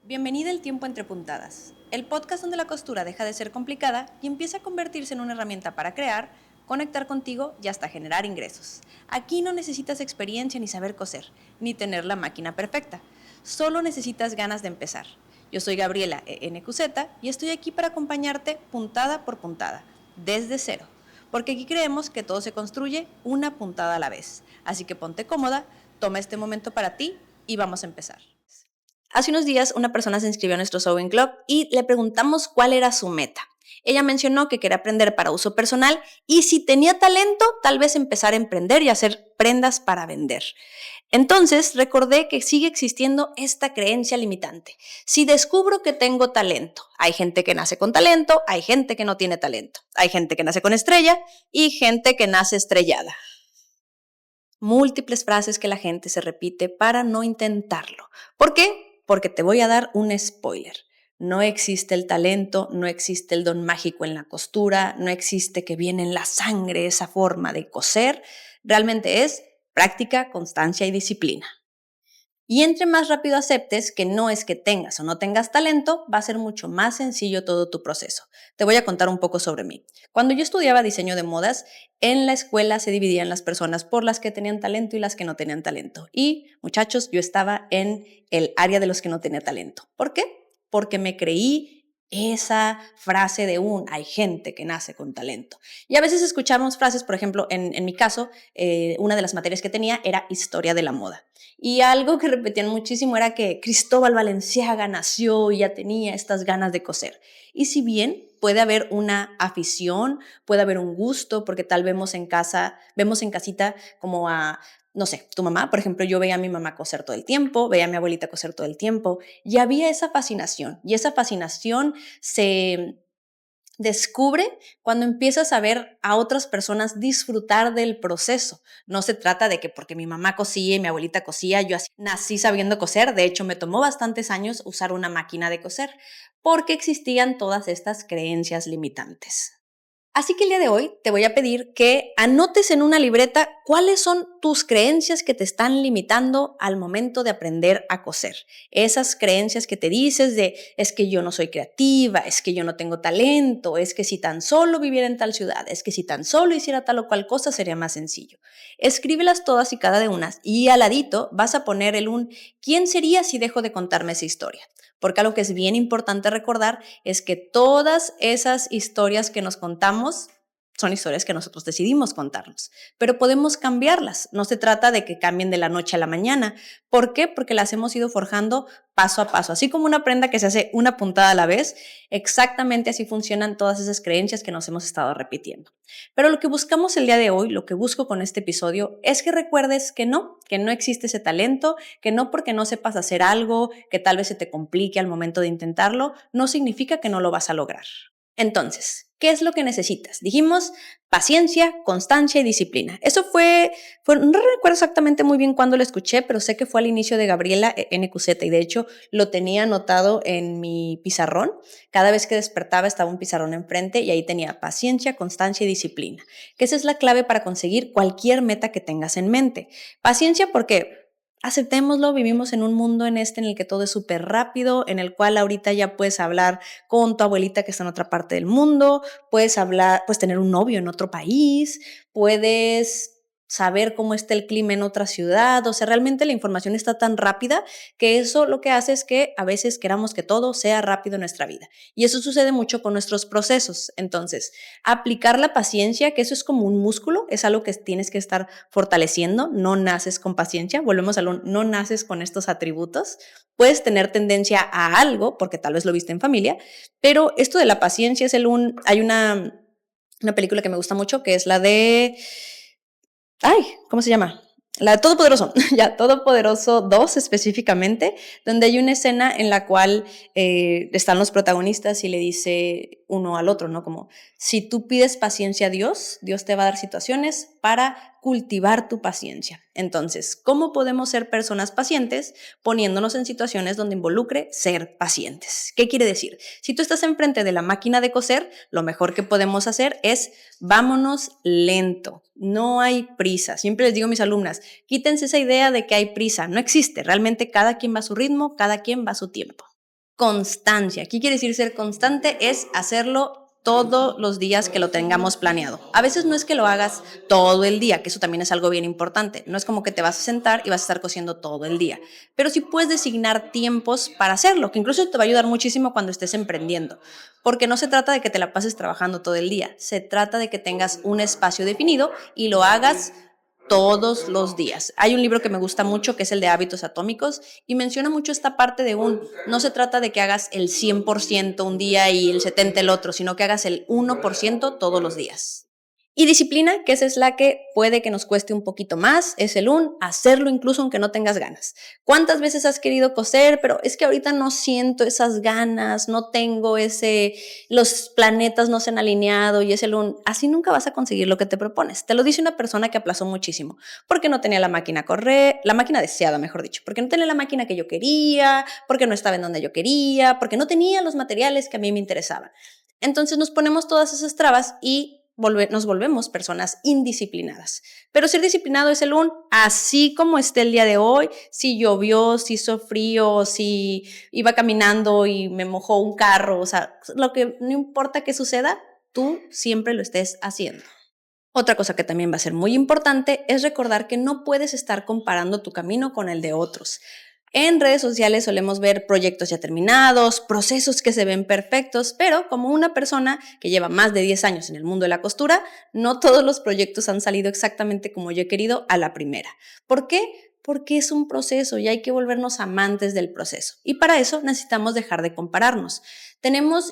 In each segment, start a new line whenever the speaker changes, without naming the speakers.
Bienvenida al Tiempo entre Puntadas, el podcast donde la costura deja de ser complicada y empieza a convertirse en una herramienta para crear, conectar contigo y hasta generar ingresos. Aquí no necesitas experiencia ni saber coser, ni tener la máquina perfecta. Solo necesitas ganas de empezar. Yo soy Gabriela NQZ y estoy aquí para acompañarte puntada por puntada, desde cero. Porque aquí creemos que todo se construye una puntada a la vez. Así que ponte cómoda, toma este momento para ti y vamos a empezar. Hace unos días una persona se inscribió a nuestro Sewing Club y le preguntamos cuál era su meta. Ella mencionó que quería aprender para uso personal y si tenía talento, tal vez empezar a emprender y hacer prendas para vender. Entonces recordé que sigue existiendo esta creencia limitante. Si descubro que tengo talento, hay gente que nace con talento, hay gente que no tiene talento, hay gente que nace con estrella y gente que nace estrellada. Múltiples frases que la gente se repite para no intentarlo. ¿Por qué? Porque te voy a dar un spoiler. No existe el talento, no existe el don mágico en la costura, no existe que viene en la sangre esa forma de coser. Realmente es práctica, constancia y disciplina. Y entre más rápido aceptes que no es que tengas o no tengas talento, va a ser mucho más sencillo todo tu proceso. Te voy a contar un poco sobre mí. Cuando yo estudiaba diseño de modas, en la escuela se dividían las personas por las que tenían talento y las que no tenían talento. Y, muchachos, yo estaba en el área de los que no tenía talento. ¿Por qué? Porque me creí esa frase de hay gente que nace con talento. Y a veces escuchamos frases, por ejemplo, en mi caso, una de las materias que tenía era historia de la moda. Y algo que repetían muchísimo era que Cristóbal Valenciaga nació y ya tenía estas ganas de coser. Y si bien puede haber una afición, puede haber un gusto, porque tal vemos en casita como a, no sé, tu mamá, por ejemplo, yo veía a mi mamá coser todo el tiempo, veía a mi abuelita coser todo el tiempo, y había esa fascinación, y esa fascinación se descubre cuando empiezas a ver a otras personas disfrutar del proceso. No se trata de que porque mi mamá cosía y mi abuelita cosía, yo así nací sabiendo coser. De hecho, me tomó bastantes años usar una máquina de coser porque existían todas estas creencias limitantes. Así que el día de hoy te voy a pedir que anotes en una libreta cuáles son tus creencias que te están limitando al momento de aprender a coser. Esas creencias que te dices de es que yo no soy creativa, es que yo no tengo talento, es que si tan solo viviera en tal ciudad, es que si tan solo hiciera tal o cual cosa sería más sencillo. Escríbelas todas y cada de unas y al ladito vas a poner ¿quién sería si dejo de contarme esa historia? Porque algo que es bien importante recordar es que todas esas historias que nos contamos son historias que nosotros decidimos contarnos, pero podemos cambiarlas. No se trata de que cambien de la noche a la mañana. ¿Por qué? Porque las hemos ido forjando paso a paso. Así como una prenda que se hace una puntada a la vez, exactamente así funcionan todas esas creencias que nos hemos estado repitiendo. Pero lo que buscamos el día de hoy, lo que busco con este episodio, es que recuerdes que no existe ese talento, que no porque no sepas hacer algo, que tal vez se te complique al momento de intentarlo, no significa que no lo vas a lograr. Entonces, ¿qué es lo que necesitas? Dijimos paciencia, constancia y disciplina. Eso no recuerdo exactamente muy bien cuándo lo escuché, pero sé que fue al inicio de Gabriela NQZ y de hecho lo tenía anotado en mi pizarrón. Cada vez que despertaba estaba un pizarrón enfrente y ahí tenía paciencia, constancia y disciplina, que esa es la clave para conseguir cualquier meta que tengas en mente. Paciencia porque aceptémoslo, vivimos en un mundo en el que todo es súper rápido, en el cual ahorita ya puedes hablar con tu abuelita que está en otra parte del mundo, puedes tener un novio en otro país, puedes saber cómo está el clima en otra ciudad, o sea, realmente la información está tan rápida que eso lo que hace es que a veces queramos que todo sea rápido en nuestra vida. Y eso sucede mucho con nuestros procesos. Entonces, aplicar la paciencia, que eso es como un músculo, es algo que tienes que estar fortaleciendo, no naces con paciencia, volvemos a no naces con estos atributos, puedes tener tendencia a algo, porque tal vez lo viste en familia, pero esto de la paciencia hay una película que me gusta mucho, que es la de, ¿cómo se llama? La de Todopoderoso, ya, Todopoderoso 2 específicamente, donde hay una escena en la cual están los protagonistas y le dice uno al otro, ¿no? Como, si tú pides paciencia a Dios, Dios te va a dar situaciones para cultivar tu paciencia. Entonces, ¿cómo podemos ser personas pacientes? Poniéndonos en situaciones donde involucre ser pacientes. ¿Qué quiere decir? Si tú estás enfrente de la máquina de coser, lo mejor que podemos hacer es vámonos lento. No hay prisa. Siempre les digo a mis alumnas, quítense esa idea de que hay prisa. No existe. Realmente cada quien va a su ritmo, cada quien va a su tiempo. Constancia. ¿Qué quiere decir ser constante? Es hacerlo todos los días que lo tengamos planeado. A veces no es que lo hagas todo el día, que eso también es algo bien importante. No es como que te vas a sentar y vas a estar cosiendo todo el día, pero sí puedes designar tiempos para hacerlo, que incluso te va a ayudar muchísimo cuando estés emprendiendo, porque no se trata de que te la pases trabajando todo el día, se trata de que tengas un espacio definido y lo hagas todos los días. Hay un libro que me gusta mucho que es el de Hábitos Atómicos y menciona mucho esta parte de no se trata de que hagas el 100% un día y el 70% el otro, sino que hagas el 1% todos los días. Y disciplina, que esa es la que puede que nos cueste un poquito más, es hacerlo incluso aunque no tengas ganas. ¿Cuántas veces has querido coser? Pero es que ahorita no siento esas ganas, no tengo los planetas no se han alineado y es así nunca vas a conseguir lo que te propones. Te lo dice una persona que aplazó muchísimo, porque no tenía la máquina la máquina deseada, mejor dicho, porque no tenía la máquina que yo quería, porque no estaba en donde yo quería, porque no tenía los materiales que a mí me interesaban. Entonces nos ponemos todas esas trabas y nos volvemos personas indisciplinadas. Pero ser disciplinado es así como esté el día de hoy, si llovió, si hizo frío, si iba caminando y me mojó un carro, o sea, no importa qué suceda, tú siempre lo estés haciendo. Otra cosa que también va a ser muy importante es recordar que no puedes estar comparando tu camino con el de otros. En redes sociales solemos ver proyectos ya terminados, procesos que se ven perfectos, pero como una persona que lleva más de 10 años en el mundo de la costura, no todos los proyectos han salido exactamente como yo he querido a la primera. ¿Por qué? Porque es un proceso y hay que volvernos amantes del proceso. Y para eso necesitamos dejar de compararnos.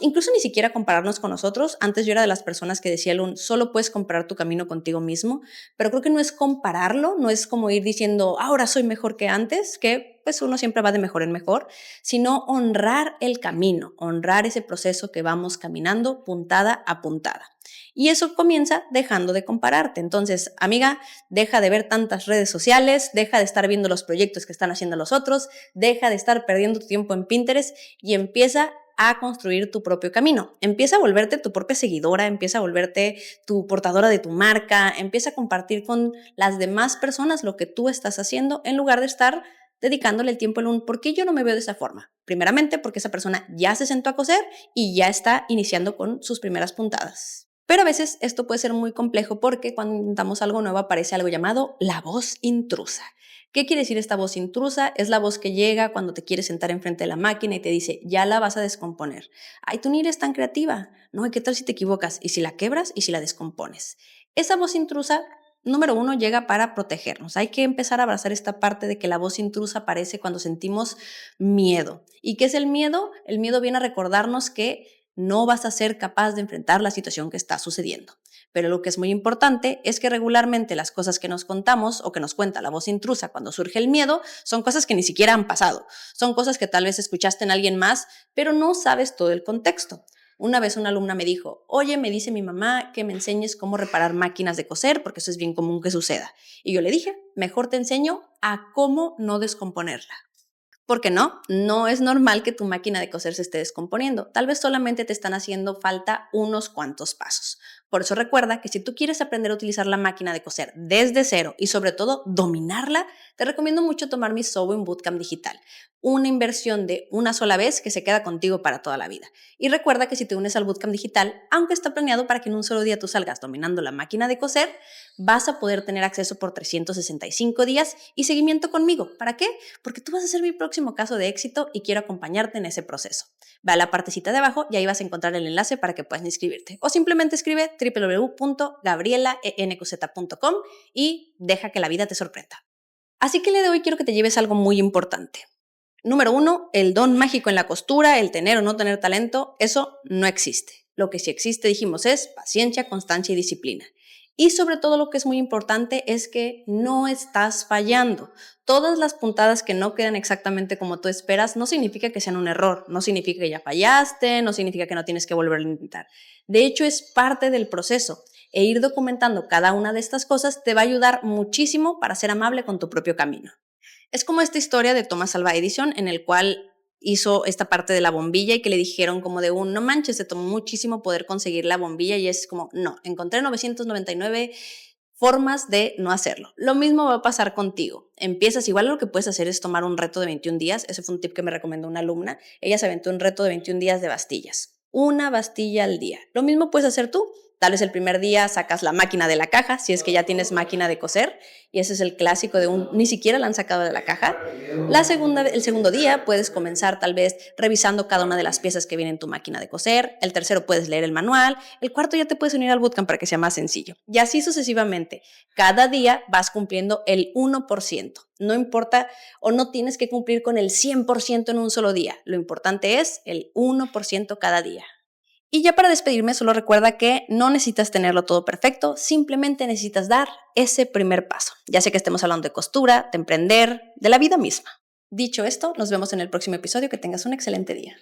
Incluso ni siquiera compararnos con nosotros. Antes yo era de las personas que decía, solo puedes comparar tu camino contigo mismo, pero creo que no es compararlo, no es como ir diciendo, ahora soy mejor que antes, que pues uno siempre va de mejor en mejor, sino honrar el camino, honrar ese proceso que vamos caminando puntada a puntada. Y eso comienza dejando de compararte. Entonces, amiga, deja de ver tantas redes sociales, deja de estar viendo los proyectos que están haciendo los otros, deja de estar perdiendo tu tiempo en Pinterest y empieza a construir tu propio camino. Empieza a volverte tu propia seguidora, empieza a volverte tu portadora de tu marca, empieza a compartir con las demás personas lo que tú estás haciendo en lugar de estar dedicándole el tiempo ¿por qué yo no me veo de esa forma? Primeramente, porque esa persona ya se sentó a coser y ya está iniciando con sus primeras puntadas. Pero a veces esto puede ser muy complejo porque cuando intentamos algo nuevo aparece algo llamado la voz intrusa. ¿Qué quiere decir esta voz intrusa? Es la voz que llega cuando te quieres sentar enfrente de la máquina y te dice, ya la vas a descomponer. Ay, tú ni eres tan creativa. No, ¿qué tal si te equivocas? ¿Y si la quebras? ¿Y si la descompones? Esa voz intrusa, número 1, llega para protegernos. Hay que empezar a abrazar esta parte de que la voz intrusa aparece cuando sentimos miedo. ¿Y qué es el miedo? El miedo viene a recordarnos que no vas a ser capaz de enfrentar la situación que está sucediendo. Pero lo que es muy importante es que regularmente las cosas que nos contamos o que nos cuenta la voz intrusa cuando surge el miedo son cosas que ni siquiera han pasado. Son cosas que tal vez escuchaste en alguien más, pero no sabes todo el contexto. Una vez una alumna me dijo, oye, me dice mi mamá que me enseñes cómo reparar máquinas de coser, porque eso es bien común que suceda. Y yo le dije, mejor te enseño a cómo no descomponerla. Porque no es normal que tu máquina de coser se esté descomponiendo. Tal vez solamente te están haciendo falta unos cuantos pasos. Por eso recuerda que si tú quieres aprender a utilizar la máquina de coser desde cero y sobre todo dominarla, te recomiendo mucho tomar mi Sewing Bootcamp digital. Una inversión de una sola vez que se queda contigo para toda la vida. Y recuerda que si te unes al Bootcamp digital, aunque está planeado para que en un solo día tú salgas dominando la máquina de coser, vas a poder tener acceso por 365 días y seguimiento conmigo. ¿Para qué? Porque tú vas a ser mi próximo caso de éxito y quiero acompañarte en ese proceso. Ve a la partecita de abajo y ahí vas a encontrar el enlace para que puedas inscribirte. O simplemente escribe www.gabrielaenqz.com y deja que la vida te sorprenda. Así que el día de hoy quiero que te lleves algo muy importante. Número 1, el don mágico en la costura, el tener o no tener talento, eso no existe. Lo que sí existe, dijimos, es paciencia, constancia y disciplina. Y sobre todo lo que es muy importante es que no estás fallando. Todas las puntadas que no quedan exactamente como tú esperas no significa que sean un error, no significa que ya fallaste, no significa que no tienes que volver a intentar. De hecho, es parte del proceso e ir documentando cada una de estas cosas te va a ayudar muchísimo para ser amable con tu propio camino. Es como esta historia de Thomas Alva Edison en el cual hizo esta parte de la bombilla y que le dijeron como no manches, se tomó muchísimo poder conseguir la bombilla y es como, no, encontré 999 formas de no hacerlo. Lo mismo va a pasar contigo. Empiezas, igual lo que puedes hacer es tomar un reto de 21 días. Ese fue un tip que me recomendó una alumna. Ella se aventó un reto de 21 días de bastillas. Una bastilla al día. Lo mismo puedes hacer tú. Tal vez el primer día sacas la máquina de la caja, si es que ya tienes máquina de coser, y ese es el clásico de ni siquiera la han sacado de la caja. El segundo día puedes comenzar tal vez revisando cada una de las piezas que vienen en tu máquina de coser. El tercero puedes leer el manual. El cuarto ya te puedes unir al bootcamp para que sea más sencillo. Y así sucesivamente. Cada día vas cumpliendo el 1%. No importa o no tienes que cumplir con el 100% en un solo día. Lo importante es el 1% cada día. Y ya para despedirme, solo recuerda que no necesitas tenerlo todo perfecto, simplemente necesitas dar ese primer paso. Ya sé que estemos hablando de costura, de emprender, de la vida misma. Dicho esto, nos vemos en el próximo episodio. Que tengas un excelente día.